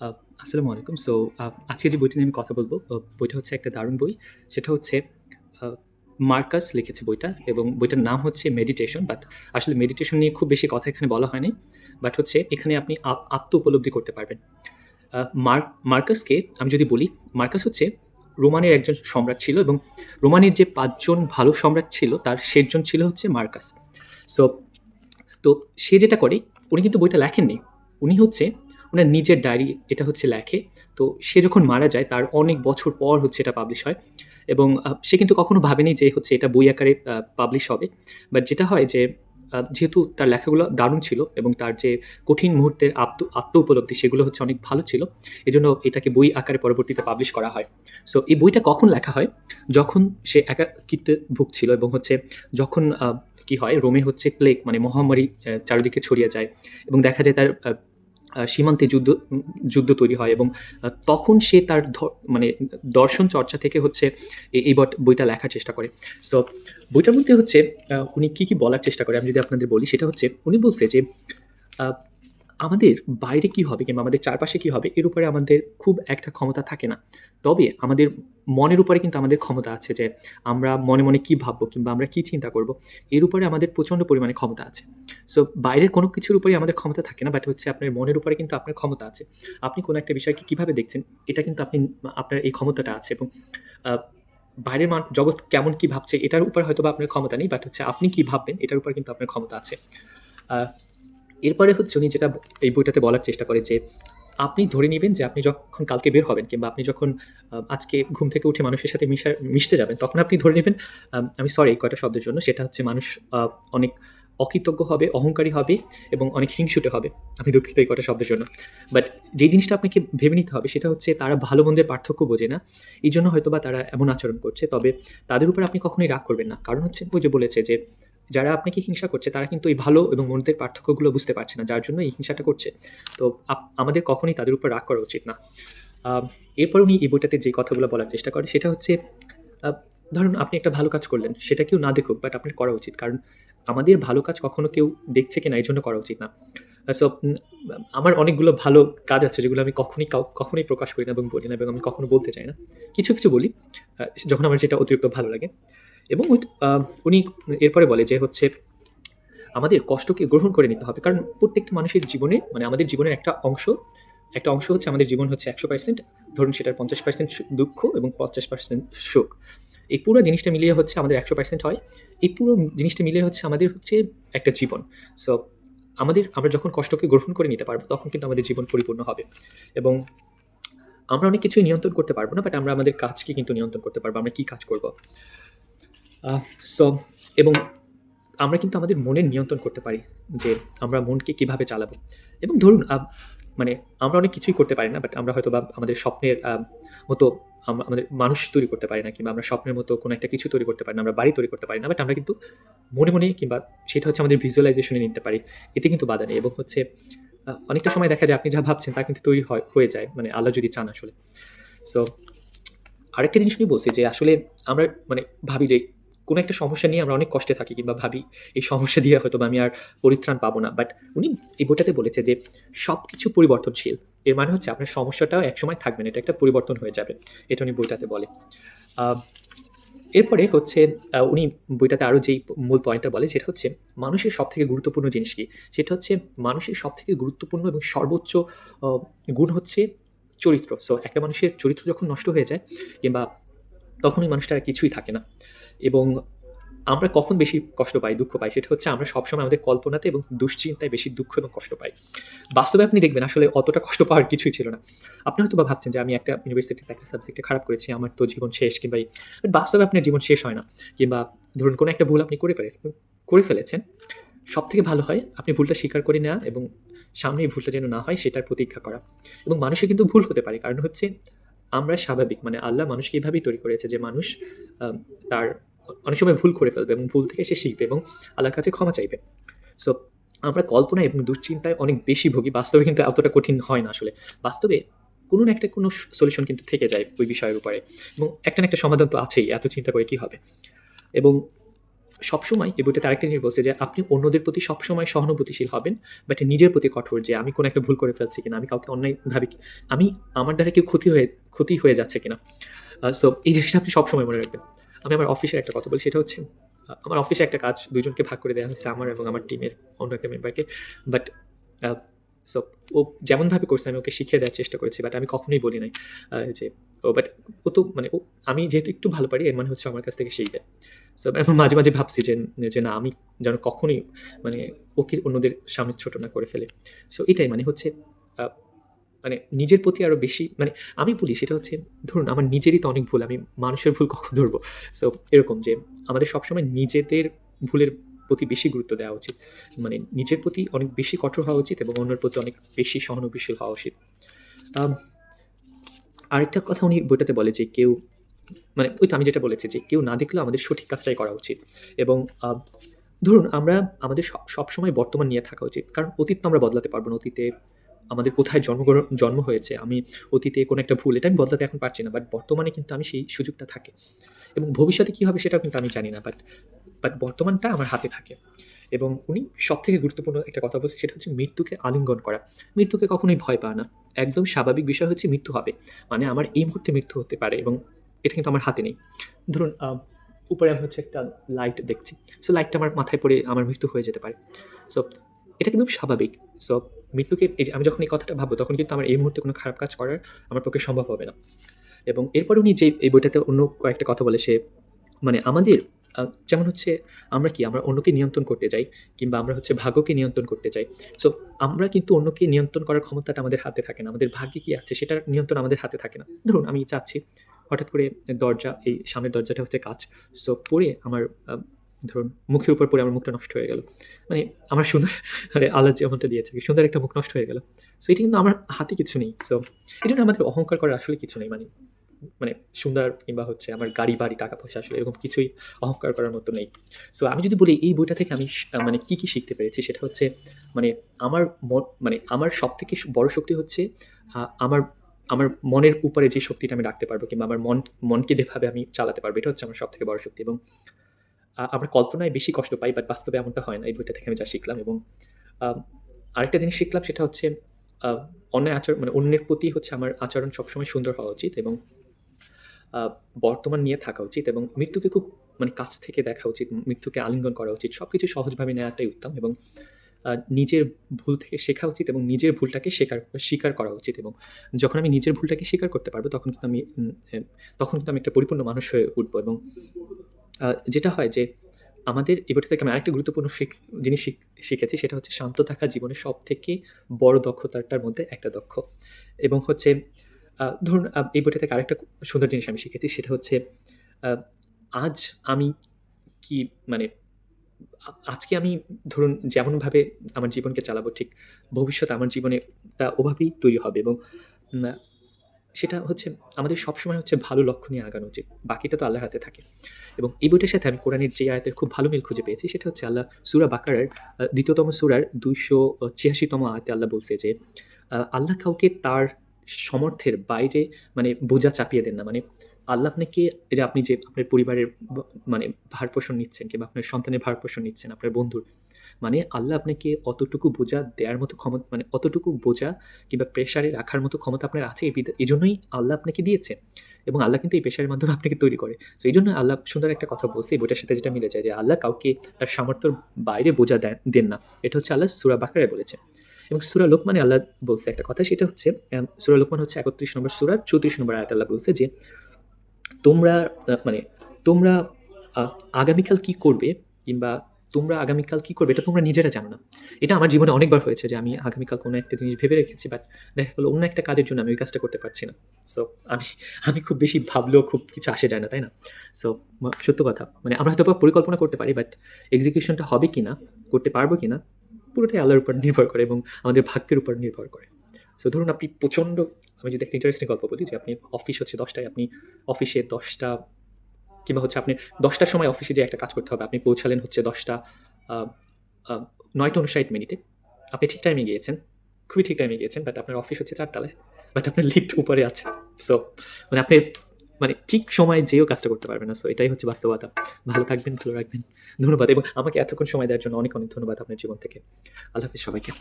আ আসসালামু আলাইকুম। সো আজকে যে বইটা নিয়ে আমি কথা বলব, বইটা হচ্ছে একটা দারুণ বই। সেটা হচ্ছে আ মার্কাস লিখেছে বইটা এবং বইটার নাম হচ্ছে 'মেডিটেশন'। বাট আসলে মেডিটেশন নিয়ে খুব বেশি কথা এখানে বলা হয়নি। বাট হচ্ছে এখানে আপনি আত্ম উপলব্ধি করতে পারবেন। আ মার্কাসকে আমি যদি বলি, মার্কাস হচ্ছে রোমানের একজন সম্রাট ছিল এবং রোমানের যে ৫ জন ভালো সম্রাট ছিল, তার শেষজন ছিল হচ্ছে মার্কাস। সো তো সে যেটা করে, উনি কিন্তু বইটা লেখেননি। উনি হচ্ছে উনার নিজের ডায়েরি এটা হচ্ছে লেখে। তো সে যখন মারা যায় তার অনেক বছর পর হচ্ছে এটা পাবলিশ হয় এবং সে কিন্তু কখনো ভাবেনি যে হচ্ছে এটা বই আকারে পাবলিশ হবে। বাট যেটা হয় যে যেহেতু তার লেখাগুলো দারুণ ছিল এবং তার যে কঠিন মুহূর্তের আত্ম উপলব্ধি সেগুলো হচ্ছে অনেক ভালো ছিল। এজন্য এটাকে বই আকারে পরবর্তীতে পাবলিশ করা হয়। সো এই বইটা কখন লেখা হয়? যখন সে একাকিত্বে ভুগছিল এবং হচ্ছে যখন কি হয় রোমে হচ্ছে প্লেগ মানে মহামারী চারিদিকে ছড়িয়ে যায় এবং দেখা যায় তার সীমান্তে যুদ্ধ তৈরি হয় এবং তখন সে তার মানে দর্শন চর্চা থেকে হচ্ছে এই বইটা লেখার চেষ্টা করে। সো বইটার মধ্যে হচ্ছে উনি কি বলার চেষ্টা করে আমি যদি আপনাদের বলি সেটা হচ্ছে উনি বলছে যে আ আমাদের বাইরে কি হবে কিংবা আমাদের চারপাশে কি হবে এর উপরে আমাদের খুব একটা ক্ষমতা থাকে না। তবে আমাদের মনের উপরে কিন্তু আমাদের ক্ষমতা আছে যে আমরা মনে কি ভাববো কিংবা আমরা কি চিন্তা করব এর উপরে আমাদের প্রচণ্ড পরিমাণে ক্ষমতা আছে। সো বাইরের কোনো কিছুর উপরেই আমাদের ক্ষমতা থাকে না বাট হচ্ছে আপনার মনের উপরে কিন্তু আপনার ক্ষমতা আছে। আপনি কোনো একটা বিষয়কে কিভাবে দেখছেন এটা কিন্তু আপনার এই ক্ষমতাটা আছে এবং আ বাইরের জগৎ কেমন কি ভাবছে এটার উপর হয়তোবা আপনার ক্ষমতা নেই বাট হচ্ছে আপনি কি ভাববেন এটার উপর কিন্তু আপনার ক্ষমতা আছে। আ এরপরে হচ্ছে উনি যেটা এই বইটাতে বলার চেষ্টা করে যে, আপনি ধরে নিবেন যে আপনি যখন কালকে বের হবেন কিংবা আপনি যখন আজকে ঘুম থেকে উঠে মানুষের সাথে মিশতে যাবেন, তখন আপনি ধরে নিবেন আমি সরি এই কয়টা শব্দের জন্য। সেটা হচ্ছে মানুষ আ অনেক অকৃতজ্ঞ হবে, অহংকারী হবে এবং অনেক হিংসুটে হবে। আমি দুঃখিত এই কয়টা শব্দের জন্য। বাট যে জিনিসটা আপনাকে ভেবে নিতে হবে সেটা হচ্ছে তারা ভালো-মন্দের পার্থক্য বোঝে না। এইজন্য হয়তোবা তারা এমন আচরণ করছে। তবে তাদের উপর আপনি কখনোই রাগ করবেন না। কারণ হচ্ছে ওই যে বলেছে যে যারা আপনাকে হিংসা করছে তারা কিন্তু এই ভালো এবং মন্দের পার্থক্যগুলো বুঝতে পারছে না। যার জন্য এই হিংসাটা করছে। তো আমাদের কখনোই তাদের উপর রাগ করা উচিত না। আম এরপর উনি এই বইটাতে যে কথাগুলো বলার চেষ্টা করে সেটা হচ্ছে আ ধরুন আপনি একটা ভালো কাজ করলেন। সেটা কেউ না দেখুক বাট আপনার করা উচিত। কারণ আমাদের ভালো কাজ কখনো কেউ দেখছে কিনা এজন্য করা উচিত না। সো আমার অনেকগুলো ভালো কাজ আছে যেগুলো আমি কখনোই প্রকাশ করি না এবং বলি না এবং আমি কখনো বলতে চাই না। কিছু বলি যখন আমার যেটা অতিরিক্ত ভালো লাগে এবং উনি এরপরে বলে যে হচ্ছে আমাদের কষ্টকে গ্রহণ করে নিতে হবে। কারণ প্রত্যেকটা মানুষের জীবনে মানে আমাদের জীবনের একটা অংশ হচ্ছে আমাদের জীবন হচ্ছে ১০০% ধরুন সেটার ৫০% দুঃখ এবং ৫০% সুখ। এই পুরো জিনিসটা মিলিয়ে হচ্ছে আমাদের ১০০% হয়। এই পুরো জিনিসটা মিলিয়ে হচ্ছে আমাদের হচ্ছে একটা জীবন। সো আমরা যখন কষ্টকে গ্রহণ করে নিতে পারবো তখন কিন্তু আমাদের জীবন পরিপূর্ণ হবে। এবং আমরা অনেক কিছুই নিয়ন্ত্রণ করতে পারবো না বাট আমরা আমাদের কাজকে কিন্তু নিয়ন্ত্রণ করতে পারবো। আমরা কি কাজ করব। আহ সো এবং আমরা কিন্তু আমাদের মনের নিয়ন্ত্রণ করতে পারি যে আমরা মনকে কিভাবে চালাবো এবং ধরুন মানে আমরা অনেক কিছুই করতে পারি না বাট আমরা হয়তো বা আমাদের স্বপ্নের মতো আমাদের মানুষ তৈরি করতে পারি না কিংবা আমরা স্বপ্নের মতো কোনো একটা কিছু তৈরি করতে পারি না আমরা বাড়ি তৈরি করতে পারি না বাট আমরা কিন্তু মনে কিংবা সেটা হচ্ছে আমাদের ভিজুয়ালাইজেশনে নিতে পারি এতে কিন্তু বাধা নেই এবং হচ্ছে অনেকটা সময় দেখা যায় আপনি যা ভাবছেন তা কিন্তু তৈরি হয়ে যায় মানে আল্লাহ যদি চান আসলে। সো আরেকটা জিনিস আমি বলছি যে আসলে আমরা মানে ভাবি যে কোনো একটা সমস্যা নিয়ে আমরা অনেক কষ্টে থাকি কিংবা ভাবি এই সমস্যা দিয়ে হয়তোবা আমি আর পরিত্রাণ পাবো না। বাট উনি এই বইটাতে বলেছে যে সবকিছু পরিবর্তনশীল। এর মানে হচ্ছে আপনার সমস্যাটাও একসময় থাকবে না। এটা একটা পরিবর্তন হয়ে যাবে। এটা উনি বইটাতে বলে। আ এরপরে হচ্ছে উনি বইটাতে আরো যেই মূল পয়েন্টটা বলে সেটা হচ্ছে মানুষের সবথেকে গুরুত্বপূর্ণ জিনিস কি? সেটা হচ্ছে মানুষের সবথেকে গুরুত্বপূর্ণ এবং সর্বোচ্চ অ গুণ হচ্ছে চরিত্র। সো একটা মানুষের চরিত্র যখন নষ্ট হয়ে যায় কিংবা তখন ওই মানুষটার আর কিছুই থাকে না। এবং আমরা কখন বেশি কষ্ট পাই, দুঃখ পাই সেটা হচ্ছে আমরা সবসময় আমাদের কল্পনাতে এবং দুশ্চিন্তায় বেশি দুঃখ এবং কষ্ট পাই। বাস্তবে আপনি দেখবেন আসলে অতটা কষ্ট পাওয়ার কিছুই ছিল না। আপনি হয়তোবা ভাবছেন যে আমি একটা ইউনিভার্সিটিতে একটা সাবজেক্টে খারাপ করেছি, আমার তো জীবন শেষ কিংবা বাট বাস্তবে আপনার জীবন শেষ হয় না। কিংবা ধরুন কোনো একটা ভুল আপনি করে ফেলেছেন। সবথেকে ভালো হয় আপনি ভুলটা স্বীকার করে নেওয়া এবং সামনে এই ভুলটা যেন না হয় সেটার প্রতীক্ষা করা। এবং মানুষের কিন্তু ভুল হতে পারে। কারণ হচ্ছে আমরা স্বাভাবিক মানে আল্লাহ মানুষকে এভাবেই তৈরি করেছে যে মানুষ তার অনেক সময় ভুল করে ফেলবে এবং ভুল থেকে সে শিখবে এবং আল্লাহর কাছে ক্ষমা চাইবে। সো আমরা কল্পনায় এবং দুশ্চিন্তায় অনেক বেশি ভুগি। বাস্তবে কিন্তু এতটা কঠিন হয় না আসলে। বাস্তবে কোনো না একটা কোনো সলিউশন কিন্তু থেকে যায় ওই বিষয়ের উপরে এবং একটা না একটা সমাধান তো আছেই। এত চিন্তা করে কি হবে? এবং সবসময় এই বইটাতে আরেকটা জিনিস বলছে যে আপনি অন্যদের প্রতি সবসময় সহানুভূতিশীল হবেন, বাট নিজের প্রতি কঠোর, যে আমি কোনো একটা ভুল করে ফেলছি কিনা, আমি কাউকে অন্যায়ভাবে আমি আমার দ্বারা কেউ ক্ষতি হয়ে যাচ্ছে কিনা। সো এই জিনিসটা আপনি সবসময় মনে রাখবেন। আমি আমার অফিসের একটা কথা বলি, সেটা হচ্ছে আমার অফিসে একটা কাজ দুজনকে ভাগ করে দেওয়া হয়েছে, আমার এবং আমার টিমের অন্য একটা মেম্বারকে। বাট সো ও যেমনভাবে করছে আমি ওকে শিখিয়ে দেওয়ার চেষ্টা করেছি, বাট আমি কখনোই বলি নাই যে বাট ও তো মানে আমি যেহেতু একটু ভালো পারি এর মানে হচ্ছে আমার কাছ থেকে শিখবে। সো আমি মাঝে মাঝে ভাবছি যে না, আমি যেন কখনোই মানে ওকে অন্যদের সামনে ছোট না করে ফেলে। সো এটাই মানে হচ্ছে আহ, মানে নিজের প্রতি আরো বেশি মানে আমি বলি সেটা হচ্ছে, ধরুন আমার নিজেরই তো অনেক ভুল, আমি মানুষের ভুল কখন ধরবো? সো এরকম যে আমাদের সবসময় নিজেদের ভুলের প্রতি বেশি গুরুত্ব দেওয়া উচিত, মানে নিজের প্রতি অনেক বেশি কঠোর হওয়া উচিত এবং অন্যের প্রতি অনেক বেশি সহানুভূতিশীল হওয়া উচিত। আম, আরেকটা কথা উনি বইটাতে বলে যে কেউ মানে ওই তো আমি যেটা বলেছি যে কেউ না দেখলেও আমাদের সঠিক কাজটাই করা উচিত। এবং ধরুন আমরা আমাদের সবসময় বর্তমান নিয়ে থাকা উচিত, কারণ অতীত তো আমরা বদলাতে পারবো না। অতীতে আমাদের কোথায় জন্ম হয়েছে, আমি অতীতে কোনো একটা ভুল এটা আমি বদলাতে এখন পারছি না, বাট বর্তমানে কিন্তু আমি সেই সুযোগটা থাকে। এবং ভবিষ্যতে কী হবে সেটাও কিন্তু আমি জানি না, বাট বাট বর্তমানটা আমার হাতে থাকে। এবং উনি সবথেকে গুরুত্বপূর্ণ একটা কথা বলছে, সেটা হচ্ছে মৃত্যুকে আলিঙ্গন করা। মৃত্যুকে কখনোই ভয় পায় না। একদম স্বাভাবিক বিষয় হচ্ছে মৃত্যু হবে। মানে আমার এই মুহূর্তে মৃত্যু হতে পারে এবং এটা কিন্তু আমার হাতে নেই। ধরুন উপরে আমি হচ্ছে একটা লাইট দেখছি। সো লাইটটা আমার মাথায় পড়ে আমার মৃত্যু হয়ে যেতে পারে। সো এটা কিন্তু স্বাভাবিক। সো মৃত্যুকে এই যে আমি যখন এই কথাটা ভাববো তখন কিন্তু আমার এই মুহূর্তে কোনো খারাপ কাজ করার আমার পক্ষে সম্ভব হবে না। এবং এরপরে উনি যে এই বইটাতে অন্য কয়েকটা কথা বলে, সে মানে আমাদের যেমন হচ্ছে আমরা অন্যকে নিয়ন্ত্রণ করতে যাই, কিংবা আমরা হচ্ছে ভাগ্যকে নিয়ন্ত্রণ করতে চাই। সো আমরা কিন্তু অন্যকে নিয়ন্ত্রণ করার ক্ষমতাটা আমাদের হাতে থাকে না। আমাদের ভাগ্যে কি আছে সেটার নিয়ন্ত্রণ আমাদের হাতে থাকে না। ধরুন আমি চাচ্ছি হঠাৎ করে এই সামনের দরজাটা হচ্ছে কাঁচ। সো পড়ে আমার ধরুন মুখের উপর পড়ে আমার মুখটা নষ্ট হয়ে গেল। মানে আমার সুন্দর মানে আল্লাহ যেমনটা দিয়েছে, সুন্দর একটা মুখ নষ্ট হয়ে গেল। সো এটা কিন্তু আমার হাতে কিছু নেই। সো এজন্য আমাদের অহংকার করার আসলে কিছু নেই। মানে সুন্দর কিংবা হচ্ছে আমার গাড়ি, বাড়ি, টাকা-পয়সা আসলে এরকম কিছুই অহংকার করার মতো নেই। সো আমি যদি বলি এই বইটা থেকে আমি মানে কি শিখতে পেরেছি সেটা হচ্ছে মানে আমার মানে আমার সবথেকে বড় শক্তি হচ্ছে আমার আমার মনের উপরে যে শক্তিটা আমি রাখতে পারবো, কিংবা আমার মনকে যেভাবে আমি চালাতে পারবো, এটা হচ্ছে আমার সবথেকে বড় শক্তি। এবং আমরা কল্পনায় বেশি কষ্ট পাই, বাট বাস্তবে এমনটা হয় না। এই বইটা থেকে আমি যা শিখলাম। এবং আ আরেকটা জিনিস শিখলাম সেটা হচ্ছে আ মানে অন্যের প্রতি হচ্ছে আমার আচরণ সবসময় সুন্দর হওয়া উচিত এবং আ বর্তমান নিয়ে থাকা উচিত এবং মৃত্যুকে খুব মানে কাছ থেকে দেখা উচিত। মৃত্যুকে আলিঙ্গন করা উচিত। সবকিছু সহজভাবে নেওয়াটাই উত্তম। এবং নিজের ভুল থেকে শেখা উচিত এবং নিজের ভুলটাকে স্বীকার করা উচিত। এবং যখন আমি নিজের ভুলটাকে স্বীকার করতে পারবো তখন কিন্তু আমি একটা পরিপূর্ণ মানুষ হয়ে উঠবো। এবং যেটা হয় যে আমাদের এই বইটা থেকে আমি আরেকটা গুরুত্বপূর্ণ জিনিস শিখেছি, সেটা হচ্ছে শান্ত থাকা জীবনের সবথেকে বড় দক্ষতাটার মধ্যে একটা দক্ষ। এবং হচ্ছে ধরুন এই বইটা থেকে আরেকটা সুন্দর জিনিস আমি শিখেছি, সেটা হচ্ছে আ আজ আমি কি মানে আজকে আমি ধরুন যেমনভাবে আমার জীবনকে চালাবো, ঠিক ভবিষ্যতে আমার জীবনে ওভাবেই তৈরি হবে। এবং উম আ সেটা হচ্ছে আমাদের সবসময় হচ্ছে ভালো লক্ষ্য নিয়ে আগানো উচিত। বাকিটা তো আল্লাহর হাতে থাকে। এবং এই বইটার সাথে আমি কোরআনের যে আয়াতের খুব ভালো মিল খুঁজে পেয়েছি, সেটা হচ্ছে আল্লাহ সূরা বাকারার ২য় সূরার ২৮৬ আয়াতে আল্লাহ বলছে যে, আল্লাহ কাউকে তার সমর্থের বাইরে মানে বোঝা চাপিয়ে দেন না। মানে আল্লাহ আপনাকে এই যে আপনি যে আপনার পরিবারের মানে ভার-পোষণ নিচ্ছেন, কিংবা আপনার সন্তানের ভার-পোষণ নিচ্ছেন, আপনার বন্ধুর। মানে আল্লাহ আপনাকে অতটুকু বোঝা দেয়ার মতো মানে অতটুকু বোঝা কিংবা প্রেশারে রাখার মতো ক্ষমতা আপনার আছে, এজন্যই আল্লাহ আপনাকে দিয়েছে। এবং আল্লাহ কিন্তু এই প্রেশারের মাধ্যমে আপনাকে তৈরি করে। সো এইজন্য আল্লাহ সুন্দর একটা কথা বলছে এই বইটার সাথে, যেটা মিলে যায় যে আল্লাহ কাউকে তার সামর্থ্যের বাইরে বোঝা দেন না। এটা হচ্ছে আল্লাহ সূরা বাকারায় বলেছে। এবং সূরা লোকমানে আল্লাহ বলছে একটা কথা, সেটা হচ্ছে সূরা লোকমান হচ্ছে ৩১ নম্বর সূরা ৩৪ নম্বর আয়াতে আল্লাহ বলছে যে, তোমরা মানে তোমরা আ আগামীকাল কি করবে, কিংবা তোমরা আগামীকাল কি করবে এটা তোমরা নিজেরা জানো না। এটা আমার জীবনে অনেকবার হয়েছে যে আমি আগামীকাল কোনো একটা জিনিস ভেবে রেখেছি, বাট দেখা গেল অন্য একটা কাজের জন্য আমি ওই কাজটা করতে পারছি না। সো আমি আমি খুব বেশি ভাবলেও খুব কিছু আসে যায় না, তাই না? সো সত্য কথা। মানে আমরা হয়তোবা পরিকল্পনা করতে পারি, বাট এক্সিকিউশনটা হবে কিনা, করতে পারবো কিনা, পুরোটাই আল্লাহর উপর নির্ভর করে এবং আমাদের ভাগ্যের উপর নির্ভর করে। সো ধরুন আপনি আমি যদি একটা ইন্টারেস্টিং গল্প বলি, যে আপনি অফিস হচ্ছে ১০ টায়, আপনি অফিসে ১০ টা কিংবা হচ্ছে আপনি ১০ টার সময় অফিসে যেয়ে একটা কাজ করতে হবে। আপনি পৌঁছালেন হচ্ছে ১০ টা আ আ ৯:৫৯ মিনিটে। আপনি ঠিক টাইমে গিয়েছেন। খুবই ঠিক টাইমে গিয়েছেন। বাট আপনার অফিস হচ্ছে ৪ তলায়। বাট আপনার লিফট উপরে আছে। সো মানে আপনি মানে ঠিক সময়ে যেও কাজটা করতে পারবে না। সো এটাই হচ্ছে বাস্তবতা। ভালো থাকবেন, ভালো রাখবেন। ধন্যবাদ এবং আমাকে এতক্ষণ সময় দেওয়ার জন্য অনেক, অনেক ধন্যবাদ আপনার জীবন থেকে। আল্লাহ হাফেজ সবাইকে।